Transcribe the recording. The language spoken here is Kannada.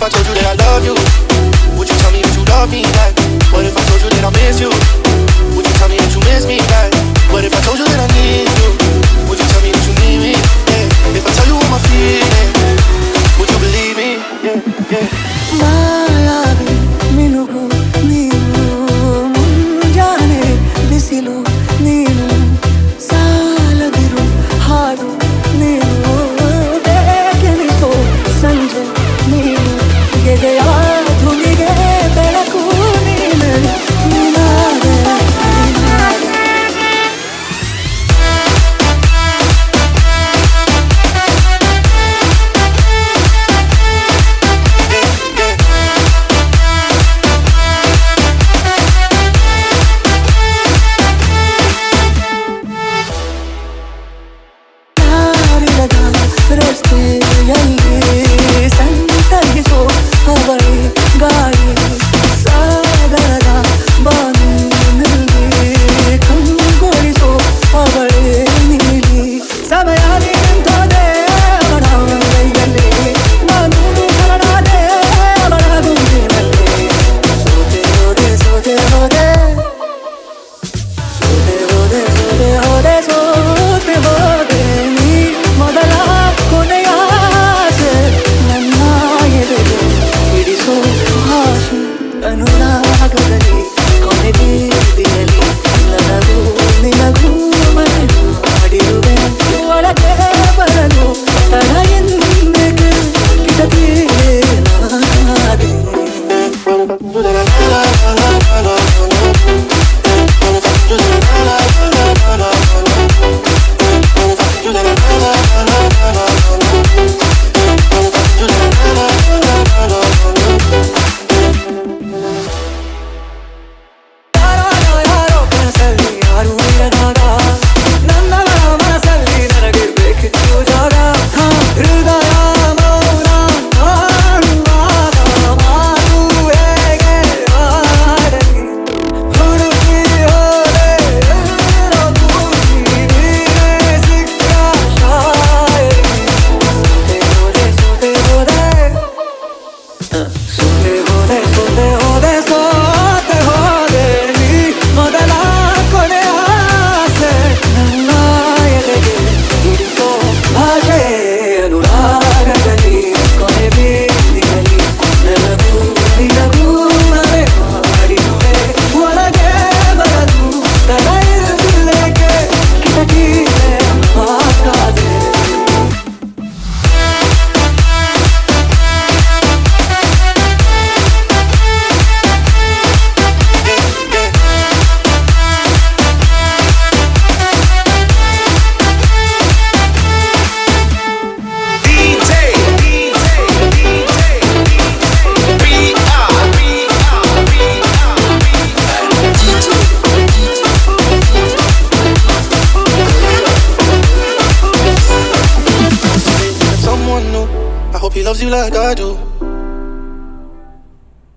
if I told you that I love you? Would you tell me that you love me back? What if I told you that I miss you? Would you tell me that you miss me back? What if I told you that I need you? Would you tell me that you need me? Yeah. If I tell you what I'm feeling, would you believe me? Yeah, yeah. ಮಾಯಾವಿ ಮಿನುಗು ನೀನು ಮುಂಜಾನೆ ಬಿಸಿಲು ನೀನು ಸಾಲದಿರು ಹಾಡು ನೀನು ಬೇಕೆನಿಸೋ ಸಂಜೆ ನೀನು ಎದೆಯ ಧುನಿಗೆ ಬೆಳಕು ನೀನು ನೀನಾದೆ ರಸ್ತೆಯಲ್ಲಿ ಸಂತೈಸೋ ಹವಳಿ ಗಾಳಿ ಸಾಗರದ ಬಾನಿನಲ್ಲಿ ಕಂಗೊಳಿಸೋ ಅವಳೆ ನೀಲಿ ಸಮಯ ನಿಂತೋದೆ ಅವಳ ಕೈಯಲ್ಲಿ ನಾನು ಕರಡಾದೆ ಅವಳ ಗುಂಪಿನಲ್ಲಿ ಸೋತೆ ಹೋದೆ ಸೋತೆ ಹೋದೆ ಸೋತೆ ಹೋದೆ ಸೋತೆ ಹೋದೆ ಸೋತೆ ಹೋದೆ ನೀ ಮೊದಲ ಕೊನೆಯ ಆಸೆ ನನ್ನ ಎದೆಗೆ ಹಿಡಿಸೋ ಆಸೆ ಅನುರಾಗದಲ್ಲಿ ಕೊನೆ ಬೀದಿಯಲ್ಲಿ ನನಗೂ ನಿನಗೂ ಮನೆ ಮಾಡಿರುವೆ ಒಳಗೆ ಬರಲು ತಡ ಎಂದೇಕೆ ಕಿಟಕಿಯೇ ನಾನಾದೆ He loves you like I do.